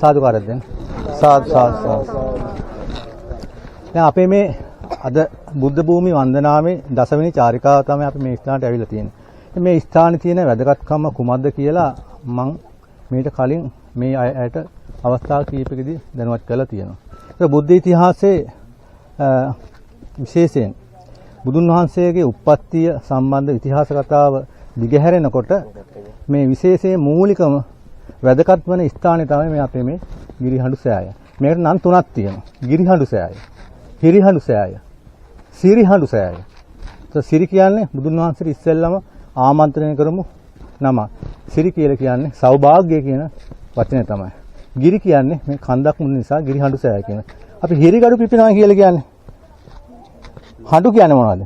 සාදුකාරයක් දෙන්න. සාදු. දැන් අපේ මේ අද බුද්ධ භූමි වන්දනාවේ දසවෙනි චාරිකාව තමයි අපි මේ ස්ථානට ඇවිල්ලා තියෙන්නේ. මේ ස්ථානයේ තියෙන වැදගත්කම කුමක්ද කියලා මම මීට කලින් මේ අයට අවස්ථා කීපකදී දැනුවත් කරලා තියෙනවා. ඒක බුද්ධ ඉතිහාසයේ විශේෂයෙන් බුදුන් වහන්සේගේ උප්පත්තිය සම්බන්ධ ඉතිහාස කතාව දිගහැරෙනකොට මේ විශේෂයෙන් මූලිකම වැදගත් වන ස්ථානය තමයි මේ අපේ මේ ගිරිහඬු සෑය. මේකට නම් තුනක් තියෙනවා. ගිරිහඬු සෑය, හිරිහඬු සෑය, සිරිහඬු සෑය. සිරි කියන්නේ බුදුන් වහන්සේට ඉස්සෙල්ලම ආමන්ත්‍රණය කරමු නම. සිරි කියලා කියන්නේ සෞභාග්‍ය කියන වචනේ තමයි. ගිරි කියන්නේ මේ කන්දක් මුල් නිසා ගිරිහඬු සෑය කියන. අපි හිරිගඩු පිපිනවා කියලා කියන්නේ. හඬු කියන්නේ මොනවද?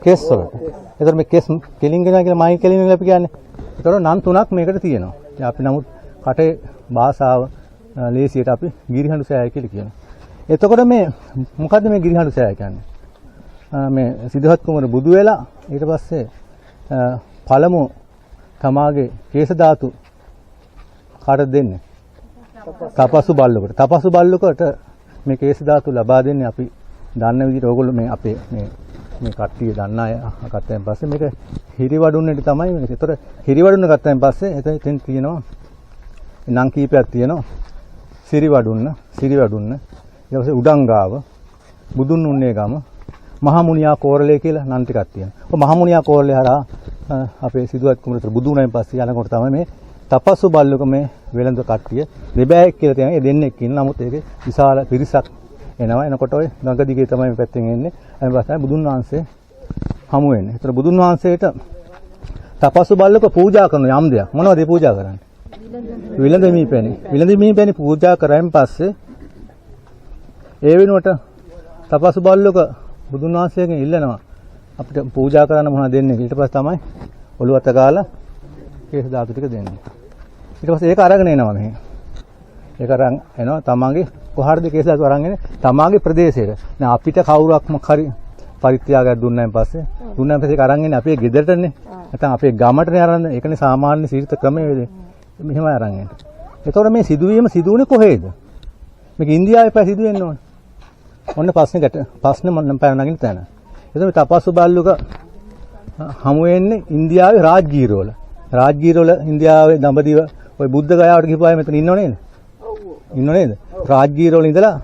කෙස් වලට. ඒතර මේ කෙස් කෙලින් ගෙනා කියලා මයි කෙලින් කියලා අපි කියන්නේ. ඒතර නම් තුනක් මේකට තියෙනවා. ඉතින් අපි නමුත් කටේ භාෂාව ලේසියට අපි ගිරිහඬු සෑය කියලා කියනවා. එතකොට මේ මොකද්ද මේ ගිරිහඬු සෑය කියන්නේ? මේ සිද්ධාර්ථ කුමාර බුදු වෙලා ඊට පස්සේ පළමු තමාගේ කේශ ධාතු කාටද දෙන්නේ? තපසු බල්ලුකට. තපසු බල්ලුකට මේ කේශ ධාතු ලබා දෙන්නේ අපි දන්න විදිහට ඕගොල්ලෝ මේ අපේ මේ කට්ටිය දන්න අය ගත්තයින් පස්සේ මේක හිරිවඩුන්නේට තමයි මේක. ඒතර හිරිවඩුන්න ගත්තයින් පස්සේ එතෙන් තියෙනවා නම් කීපයක් තියෙනවා. සිරිවඩුන්න, ඊට පස්සේ උඩංගාව, බුදුන් උන්නේ ගම, මහමුනියා කෝරළේ කියලා නම් ටිකක් තියෙනවා. ඔය මහමුනියා කෝරළේ හරහා අපේ සිදුවත් කුමරුතර බුදු වුණායින් පස්සේ යනකොට තමයි මේ තපස්සු බල්ලුක මේ වෙළඳ කට්ටිය දෙබෑයෙක් කියලා තියෙනවා. ඒ දෙන්නෙක් ඉන්න. නමුත් ඒකේ විශාල පිරිසක් එනවා. එනකොට ඔය ගඟ දිගේ තමයි මේ පැත්තෙන් එන්නේ. ඊට පස්සේ බුදුන් වහන්සේ හමු වෙන්නේ. ඒතර බුදුන් වහන්සේට තපස්සු බල්ලුක පූජා කරන යම් දෙයක්. මොනවද ඒ පූජා කරන්නේ? විලඳ මීපැණි පූජා කරායින් පස්සේ ඒ වෙනුවට තපස්සු බල්ලුක බුදුන් වහන්සේගෙන් ඉල්ලනවා අපිට පූජා කරන්න මොනවද දෙන්නේ. ඊට පස්සේ තමයි ඔළුවට ගාලා කේශ ධාතු ටික දෙන්නේ. ඊට පස්සේ ඒක අරගෙන එනවා මෙහෙ. ඒක අරන් එනවා තමන්ගේ කොහරද කේශ ධාතු අරන් එන්නේ? තමන්ගේ ප්‍රදේශයට. දැන් අපිට කවුරක්ම හරි පරිත්‍යාගයක් දුන්නායින් පස්සේ ඒක අරන් එන්නේ අපේ ගෙදරටනේ. නැත්නම් අපේ ගමටනේ අරන්. ඒකනේ සාමාන්‍ය සීරිත ක්‍රමවේදය. මෙහෙම අරන් එන්නේ. එතකොට මේ සිදුවීම සිදුුනේ කොහේද? මේක ඉන්දියාවේ පය සිදු වෙන්න ඕනේ. ඔන්න ප්‍රශ්නේ මම පැන නගින්න තැන. එතකොට මේ තපස්සු බල්ලුක හමු වෙන්නේ ඉන්දියාවේ රාජ්ගීරවල. රාජ්ගීරවල ඉන්දියාවේ දඹදිව ওই බුද්ධ ගයාවට ගිහපුවාම මෙතන ඉන්නව නේද? ඉන්නව නේද? රාජ්ගීරවල ඉඳලා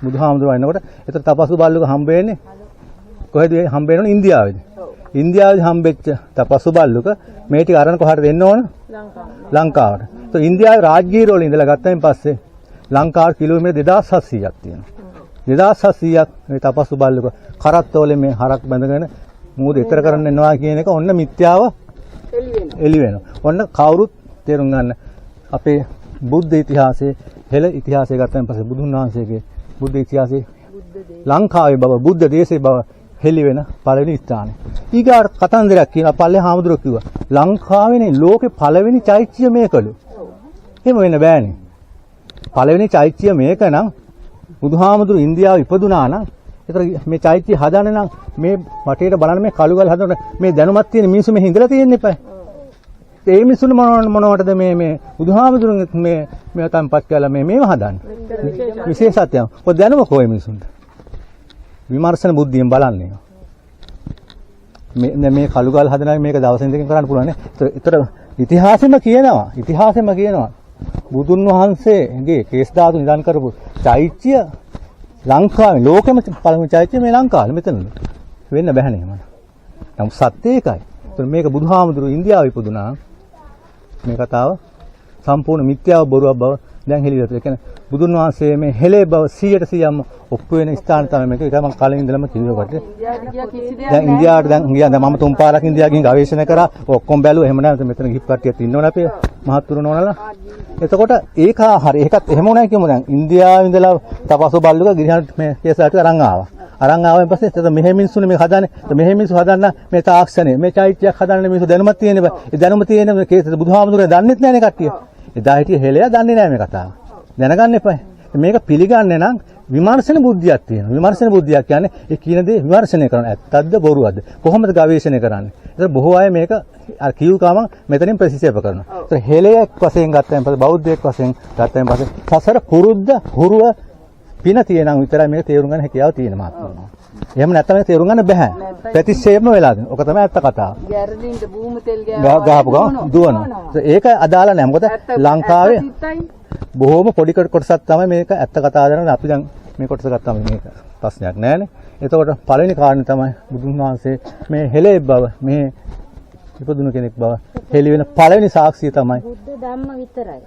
බුදුහාමුදුරුවෝ එනකොට එතකොට තපස්සු බල්ලුක හම්බ වෙන්නේ කොහෙද? හම්බ වෙනවනේ ඉන්දියාවේද? ඉන්දියාවේ හම්බෙච්ච තපස්සු බල්ලුක මේ ටික අරන් කොහටද එන්න ඕන? ලංකාවට. તો ඉන්දියාවේ රාජ්ගීරවල ඉඳලා ගත්තයින් පස්සේ ලංකාවට කිලෝමීටර් 2700ක් තියෙනවා. 2700ක් මේ තපස්සු බල්ලුක කරත්තවලේ මේ හරක් බැඳගෙන මූද ඊතර කරන්න එනවා කියන එක ඔන්න මිත්‍යාව එළි වෙනවා. ඔන්න කවුරුත් තේරුම් ගන්න අපේ බුද්ධ ඉතිහාසයේ හෙළ ඉතිහාසය ගත්තයින් පස්සේ බුදුන් වහන්සේගේ බුද්ධ ඉතිහාසයේ ලංකාවේ බව බුද්ධ දේශයේ බව හෙළි වෙන පළවෙනි ස්ථානය. ඊගාට කතන්දරයක් කියනවා පල්ලේ හාමුදුරුවෝ කිව්වා ලංකාවේනේ ලෝකේ පළවෙනි චෛත්‍ය මේකලු. එහෙම වෙන්න බෑනේ. පළවෙනි චෛත්‍ය මේක නම් බුදුහාමුදුරු ඉන්දියාවේ ඉපදුනා නම් ඒතර මේ චෛත්‍ය හදන්න නම් මේ වටේට බලන්න මේ කළුගල් හදන්න මේ දැනුමක් තියෙන මිනිස්සු මේ හිඳලා තියෙන්න එපා. ඒ මිනිස්සුන් මොනවටද මේ බුදුහාමුදුරුන් මේ තම්පත් කළා මේව හදන්නේ. විශේෂත්වයක්. ඔය දැනුම කොයි මිනිස්සුන්ට? විමර්ශන බුද්ධියෙන් බලන්නේ. මේ කළුගල් හදනවා මේක දවසින් දෙකකින් කරන්න පුළුවන් නේ. ඒතර ඉතිහාසෙම කියනවා බුදුන් වහන්සේගේ කේස් ධාතු නිදාන් කරපු චෛත්‍ය ලංකාවේ ලෝකෙම පළවෙනි චෛත්‍ය මේ ලංකාවේ මෙතනලු. වෙන්න බෑනේ මම. නමුත් සත්‍ය ඒකයි. ඒතර මේක බුදුහාමුදුරු ඉන්දියාවේ ඉපදුනා. මේ කතාව සම්පූර්ණ මිත්‍යාව බොරුවක් බව දැන් හෙළියට. ඒ කියන්නේ බුදුන් වහන්සේ මේ හෙළේ බව 100%ම ඔප්පු වෙන ස්ථාන තමයි මේක. ඒක මම කලින් ඉඳලම කිව්වට. දැන් ඉන්දියාවට දැන් ගියා. දැන් මම තුන් පාරක් ඉන්දියාව ගිහින් ගවේෂණය කරා. ඔක්කොම බැලුවා. එහෙම නැත්නම් මෙතන ගිහිප් කට්ටියත් ඉන්නවනේ අපේ මහත්තුරු නෝනලා. එතකොට ඒක හරි. ඒකත් එහෙම උනායි කියමු දැන්. ඉන්දියාවේ ඉඳලා තපස්සු බල්ලුක ගිරිහඬ මේ කේසාට අරන් ආවා. අරන් ආවෙන් පස්සේ එතන මෙහෙ මිනිස්සුනේ මේක හදන්නේ. මෙහෙ මිනිස්සු හදන්න මේ තාක්ෂණය මේ චෛත්‍යයක් හදන්න මිනිස්සු දැනුමක් තියෙන බෑ. ඒ දැනුම තියෙන කේසට බුදුහාමුදුරේ දන්නෙත් නෑනේ කට්ටිය. එදා හිටිය හෙළයා දන්නේ නෑ මේ කතාව. දැනගන්න එපා. මේක පිළිගන්නේ නම් විමර්ශන බුද්ධියක් තියෙනවා. විමර්ශන බුද්ධියක් කියන්නේ ඒ කියන දේ විමර්ශනය කරන ඇත්තක්ද බොරුවක්ද කොහොමද ගවේෂණය කරන්නේ. ඒක බොහෝ අය මේක අර කියු ගමන් මෙතනින් ප්‍රතික්ෂේප කරනවා. ඒක හෙළයක් වශයෙන් ගත්තයින් පස්සේ බෞද්ධයෙක් වශයෙන් ගත්තයින් පස්සේ සසර පුරුද්ද හුරුව පින තියෙනම් විතරයි මේක තේරුම් ගන්න හැකියාව තියෙන මාත්මනවා. එහෙම නැත්නම් මේක තේරුම් ගන්න බෑ. ප්‍රතික්ෂේපම වෙලා දෙනවා. ඔක තමයි ඇත්ත කතාව. ගැරඩින්ද භූමි තෙල් ගහපු ගමන් දුවනවා. ඒක අදාළ නැහැ. මොකද ලංකාවේ බොහොම පොඩි කොටසක් තමයි මේක ඇත්ත කතාව දරන අපි දැන් මේ කොටස ගත්තාම මේක ප්‍රශ්නයක් නෑනේ. එතකොට පළවෙනි කාරණේ තමයි බුදුන් වහන්සේ මේ හෙළේ බව මේ ඉපදුණු කෙනෙක් බව හෙළි වෙන පළවෙනි සාක්ෂිය තමයි බුද්ධ ධම්ම විතරයි.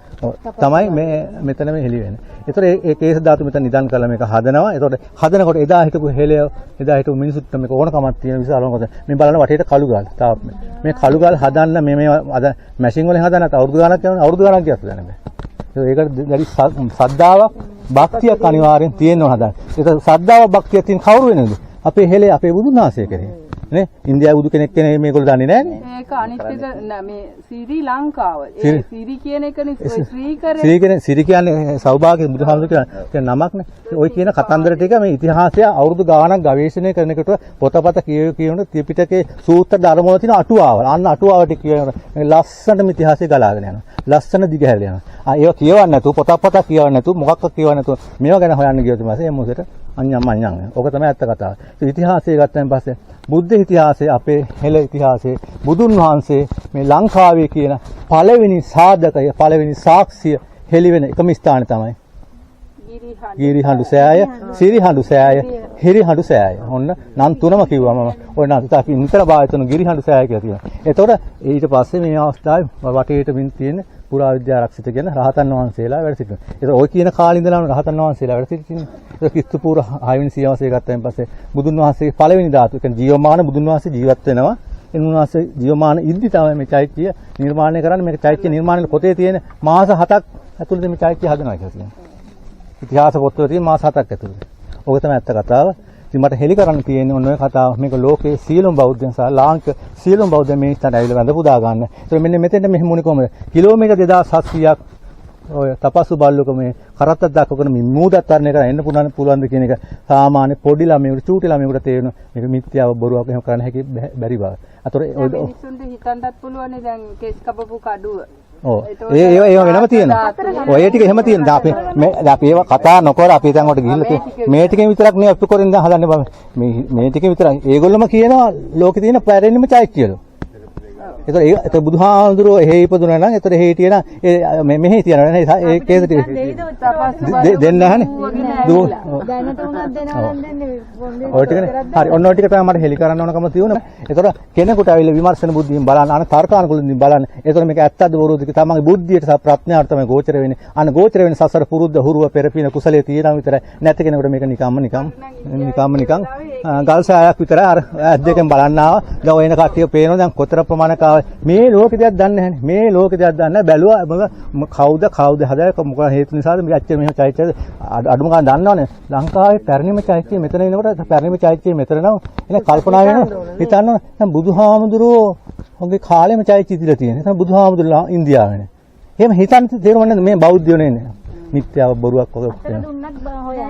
තමයි මේ මෙතන මේ හෙළි වෙන්නේ. ඒතර ඒ කේස ධාතු මෙතන නිදන් කරලා මේක හදනවා. ඒතකොට හදනකොට එදා හිටපු හෙළය එදා හිටපු මිනිසුන්ට මේක ඕනකමක් තියෙන විශාල මොකද මේ බලන වටේට කළු ගාල්. තාප මේ කළු ගාල් හදන්න මේ අද මැෂින් වලින් හදන්නත් අවුරුදු ගාණක් යනවා. අවුරුදු ගාණක් ගියත් දන්නේ නැහැ. ඒකට දැඩි ශ්‍රද්ධාවක් භක්තියක් අනිවාර්යෙන් තියෙන්න ඕන හදන්න. ඒක ශ්‍රද්ධාවක් භක්තියක් තියෙන කවුරු වෙනද? අපේ හෙළේ අපේ බුදුන් වහන්සේ කෙරේ. නේ? ඉන්දියාවේ බුදු කෙනෙක් කෙනේ මේගොල්ලෝ දන්නේ නැහනේ. ඒක අනිත් එක මේ ශ්‍රී ලංකාව. ඒ ශ්‍රී කියන එකනේ ශ්‍රී කරේ. ශ්‍රී කියන්නේ සෞභාග්‍ය බුදුහාමුදුරුවෝ කියන නමක්නේ. ඔය කියන කතන්දර ටික මේ ඉතිහාසය අවුරුදු ගාණක් ගවේෂණය කරනකොට පොතපත කියවන ත්‍රිපිටකයේ සූත්‍ර ධර්ම වල තියෙන අටුවාවල. අන්න අටුවාවට කියවන ලස්සනම ඉතිහාසය ගලාගෙන යනවා. ලස්සන දිගහැරලා යනවා. ඒක කියවන්නේ නැතුව පොතපත කියවන්නේ නැතුව මොකක්වත් කියවන්නේ නැතුව මේවා ගැන හොයන්න ගියොත් මාසේ මේ මොකද අඤ්ඤම්. ඕක තමයි ඇත්ත කතාව. ඉතිහාසය ගත්තන් පස්සේ බුද්ධ ඉතිහාසය අපේ හෙළ ඉතිහාසය බුදුන් වහන්සේ මේ ලංකාවේ කියන පළවෙනි සාධකය පළවෙනි සාක්ෂිය හෙළි වෙන එකම ස්ථානය තමයි ගිරිහඬු සෑය, සිරිහඬු සෑය, හිරිහඬු සෑය. ඔන්න නම් තුනම කිව්වා මම. ඔය නම් අපි නිතර භාවිත කරන ගිරිහඬු සෑය කියලා තියෙනවා. එතකොට ඊට පස්සේ මේ අවස්ථාවේ වටේට වින් තියෙන පුරාවිද්‍යාරක්ෂිත කියන රහතන් වහන්සේලා වැඩ සිටිනවා. ඒක ඔය කියන කාලේ ඉඳලාම රහතන් වහන්සේලා වැඩ සිටින්නේ. ඒක කිස්තුපූර 6 වෙනි සියවසේ ගත්තයින් පස්සේ බුදුන් වහන්සේගේ පළවෙනි ධාතු, ඒ කියන්නේ ජීවමාන බුදුන් වහන්සේ ජීවත් වෙනවා. එන්වහන්සේ ජීවමාන ඉද්දි තමයි මේ චෛත්‍ය නිර්මාණය කරන්නේ. මේක චෛත්‍ය නිර්මාණය පොතේ තියෙන මාස 7ක් ඇතුළත මේ චෛත්‍ය හදනවා කියලා කියනවා. ඉතිහාස පොත්වල තියෙන මාස 7ක් ඇතුළත. ඕක තමයි ඇත්ත කතාව. ඉතින් මට හෙලි කරන්න තියෙන්නේ ඔන්න ඔය කතාව. මේක ලෝකයේ සියලුම බෞද්ධයන් සහ ලාංකික සියලුම බෞද්ධයන් මේ ස්ථානට ඇවිල්ලා වැඳ පුදා ගන්න. ඒතර මෙන්න මෙතෙන්ට මෙහෙම මොනේ කොහමද? කිලෝමීටර් 2700ක් ඔය තපස්සු බල්ලුක මේ කරත්තක් දක්වගෙන මේ මූදත් තරණය කරලා එන්න පුළුවන්ද කියන එක සාමාන්‍ය පොඩි ළමයෙකුට චූටි ළමයෙකුට තේරෙන මේක මිත්‍යාව බොරුවක් එහෙම කරන්න හැකි බැරි බව. අතොර ඔය මිනිස්සුන්ට හිතන්නත් පුළුවන් දැන් කේස් කපපු කඩුව. ඔව් ඒ වෙනම තියෙනවා. ඔය ටික එහෙම තියෙනවා. අපි ඒවා කතා නොකර අපි දැන් උඩ ගිහිල්ලා මේ ටිකෙන් විතරක් නේ අපි කරෙන් දැන් හදන්නේ බෑ. මේ ටිකෙන් විතරක්. ඒගොල්ලොම කියනවා ලෝකේ තියෙන පැරණිම චෛත්‍යවල. ඒතර බුදුහාමුදුරුවෝ එහෙ ඉපදුනා නම් ඒතර එහෙ හිටියන මෙහෙ තියනවා නේ ඒ කේස ටික දෙන්න නැහනේ දුව දැනට උනත් දෙනවා නම් දෙන්නේ ඔය ටිකනේ හරි ඔන්න ඔය ටික තමයි මට හෙලි කරන්න ඕනකම තියෙනවා ඒතර කෙනෙකුට ඇවිල්ලා විමර්ශන බුද්ධියෙන් බලන්න අන තර්කානුකූලව බලන්න ඒතර මේක ඇත්තද බොරුද කියලා තමන්ගේ බුද්ධියට සහ ප්‍රඥාවට තමයි ගෝචර වෙන්නේ අන ගෝචර වෙන සසර පුරුද්ද හුරුව පෙරපින කුසලයේ තියෙනවා විතරයි නැති කෙනෙකුට මේක නිකම්ම ගල් සායක් විතරයි අර ඇස් දෙකෙන් බලන්න ආවා දැන් ඔය එන කට්ටිය පේනවා දැන් කොතර ප්‍රමාණයක් මේ ලෝකෙ දෙයක් දන්නේ නැහැනේ. මේ ලෝකෙ දෙයක් දන්නේ නැහැ. බැලුවා කවුද හදාගන්නේ මොකක් හේතු නිසාද මේ ඇත්තට මෙහෙම චෛත්‍යද අඩුම ගන්න දන්නවනේ. ලංකාවේ පැරණිම චෛත්‍යය මෙතන එනකොට පැරණිම චෛත්‍යය මෙතන නම් එන කල්පනා වෙනවා. හිතන්න දැන් බුදුහාමුදුරුවෝ ඔගේ කාලෙම චෛත්‍ය ඉදිරිය තියෙනවා. දැන් බුදුහාමුදුරුවෝ ඉන්දියාවේනේ. එහෙම හිතන්න තේරුම් මේ බෞද්ධයෝ නේ. මිත්‍යාව බොරුවක් වගේ දුන්නත්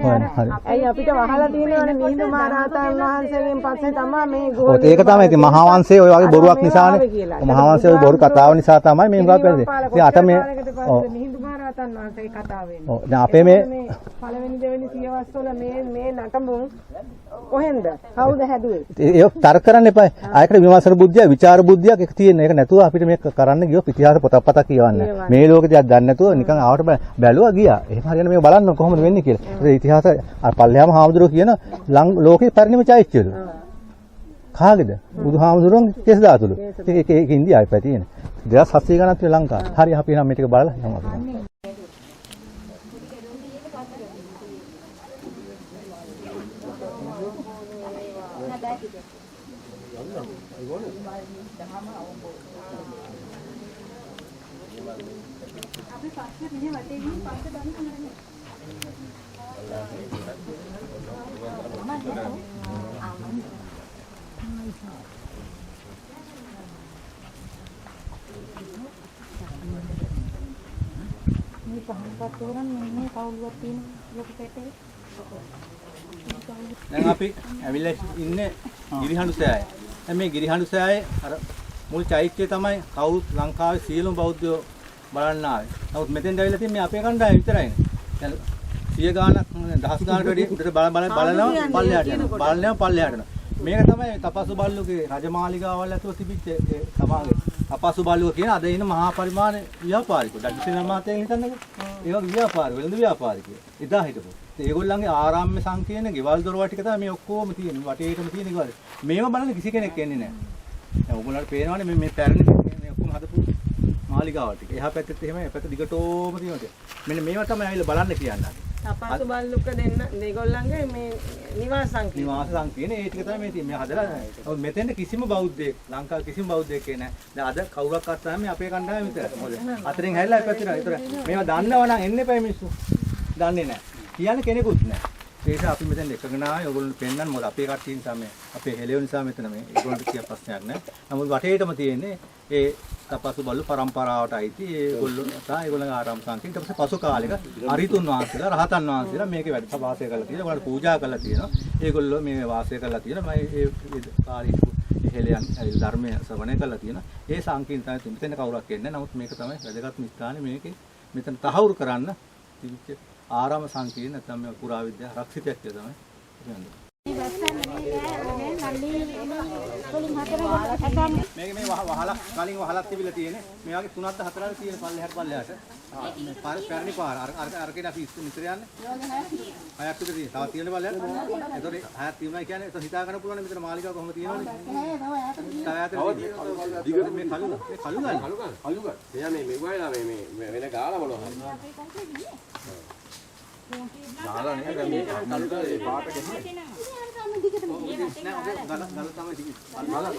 හොයන්න. ඇයි අපිට වහලා තියෙනවනේ මිහිඳු මහරහතන් වහන්සේගෙන් පස්සේ තමයි මේ ගෝල. ඒක තමයි ඉතින් මහා වංශයේ ඔය වගේ බොරුවක් නිසානේ. මහා වංශයේ ඔය බොරු කතාව නිසා තමයි මේ මොකක්ද වෙන්නේ. ඉතින් අට මේ මිහිඳු මහරහතන් වහන්සේගේ කතාව වෙන්නේ. ඔව් දැන් අපේ මේ පළවෙනි දෙවෙනි සියවස් වල මේ නටඹුන් කොහෙන්ද? කවුද හැදුවේ? ඒක තර්ක කරන්න එපා. ආයකට විමර්ශන බුද්ධිය, විචාර බුද්ධියක් එක තියෙන. ඒක නැතුව අපිට මේක කරන්න ගියොත් ඉතිහාස පොතක් කියවන්න. මේ ලෝකෙ දෙයක් දන්නේ නැතුව නිකන් ආවට බැලුවා ගියා. එහෙම හරියන මේක බලන්න කොහොමද වෙන්නේ කියලා. ඒ ඉතිහාස අර පල්ලෙහාම හාමුදුරුවෝ කියන ලෝකේ පරිණිම චෛත්‍යවල. කාගේද? බුදුහාමුදුරුවන්ගේ කේස් ධාතුල. ඒක ඉන්දියාවේ පැති තියෙන. 2700 ගණන් තියෙන ලංකාව. හරි අපි නම් මේ ටික බලලා යමු අපි. මේ පහන් පත් උරන් මේ කවුරුවත් තියෙනවා දැන් අපි ඇවිල්ලා ඉන්නේ ගිරිහඬු සෑය. දැන් මේ ගිරිහඬු සෑයේ අර මුල් චෛත්‍යය තමයි කවුරුත් ලංකාවේ සියලුම බෞද්ධයෝ බලන්න ආවේ. නමුත් මෙතෙන්ට ඇවිල්ලා තියෙන්නේ මේ අපේ කණ්ඩායම විතරයිනේ. දැන් 100 ගාණක් දහස් ගාණකට වැඩි උඩට බලනවා පල්ලෙහාට යනවා. බලනවා පල්ලෙහාට යනවා. මේක තමයි තපස්සු බල්ලුගේ රජමාලිගාවල් ඇතුළේ තිබිච්ච ඒ සමාගයේ තපස්සු බල්ලුව කියන අද ඉන්න මහා පරිමාණ ව්‍යාපාරිකයෝ. ඩග්ගසින මහත්තයා හිතන්නකෝ. ඒ වගේ ව්‍යාපාරිකයෝ, වෙළඳ ව්‍යාපාරිකයෝ. එදා හිටපො. ඒගොල්ලන්ගේ ආරාම්‍ය සංකීර්ණ ගෙවල් දොරවල් ටික තමයි මේ ඔක්කොම තියෙන්නේ. වටේටම තියෙන ගෙවල්. මේව බලන්න කිසි කෙනෙක් එන්නේ නැහැ. දැන් ඔයගොල්ලන්ට පේනවනේ මේ පැරණි මේ ඔක්කොම හදපු මාලිගාවල් ටික. එහා පැත්තෙත් එහෙම එහා පැත්ත දිගටම තියෙනවා. මෙන්න මේවා තමයි ඇවිල්ලා බලන්න කියන්නේ. තපස්සු බල්ලුක දෙන්න දෙගොල්ලන්ගේ මේ නිවාස සංකීර්ණ. නිවාස සංකීර්ණ ඒ ටික තමයි මේ තියෙන්නේ. මේ හදලා නැහැ. මෙතෙන්ට කිසිම බෞද්ධයෙක් ලංකාවේ කිසිම බෞද්ධයෙක් නැහැ. දැන් අද කවුරක් අත්තාම මේ අපේ කණ්ඩායම විතරයි. මොකද අතරින් හැරිලා ඒ පැත්තට. ඒතර මේවා දන්නව නම් එන්න එපා මිනිස්සු. දන්නේ නැහැ. කියන්න කෙනෙකුත් නැහැ. ඒ නිසා අපි මෙතෙන් එකගෙන ආවේ ඔයගොල්ලෝ පෙන්නන්න. මොකද අපේ කට්ටිය නිසා මේ අපේ හෙළෙව නිසා මෙතන මේ ඒගොල්ලන්ට කිය ප්‍රශ්නයක් නැහැ. නමුත් වටේටම තියෙන්නේ ඒ තපස්සු බල්ලු පරම්පරාවට අයිති ඒගොල්ලෝ සහ ඒගොල්ලන්ගේ ආරාම සංකීර්ණ. ඊට පස්සේ පසු කාලෙක අරිතුන් වහන්සේලා රහතන් වහන්සේලා මේකේ වැඩ වාසය කරලා තියෙනවා. ඒගොල්ලෝ පූජා කරලා තියෙනවා. ඒගොල්ලෝ මේ වාසය කරලා තියෙනවා. මම ඒ කාලේ හෙළයන් ධර්මයේ ශ්‍රවණය කරලා තියෙනවා. ඒ සංකීර්ණ තමයි මෙතන කවුරක් එන්නේ. නමුත් මේක තමයි වැදගත්ම ස්ථානේ මේකේ මෙතන තහවුරු කරන්න තිබිච්ච ආරාම සංකීර්ණ නැත්නම් මේ පුරාවිද්‍යා රක්ෂිතයක් කියලා තමයි කියන්නේ. මේක මේ වහලක් කලින් වහලක් තිබිලා තියෙන්නේ. මේ වගේ 3ක්ද 4ක්ද තියෙන පල්ලෙහාට. මේ පාර පැරණි පාර. අරගෙන අපි ඉස්සර යන්නේ. 6ක් විතර තියෙන. තව තියෙන පල්ලෙහාට. ඒතකොට 6ක් තියෙනවා කියන්නේ ඒක හිතා ගන්න පුළුවන් මෙතන මාලිගාව කොහොමද තියෙනවද? මේ කලු ගන්න. එයා මේ වයිලා මේ වෙන ගාලා මොනවා හරි. ගාලා නේ මේ කලුගා ඒ පාට ගෙන්නේ. නෑ ඔබ ගල තමයි තියෙන්නේ.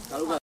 කලුගා.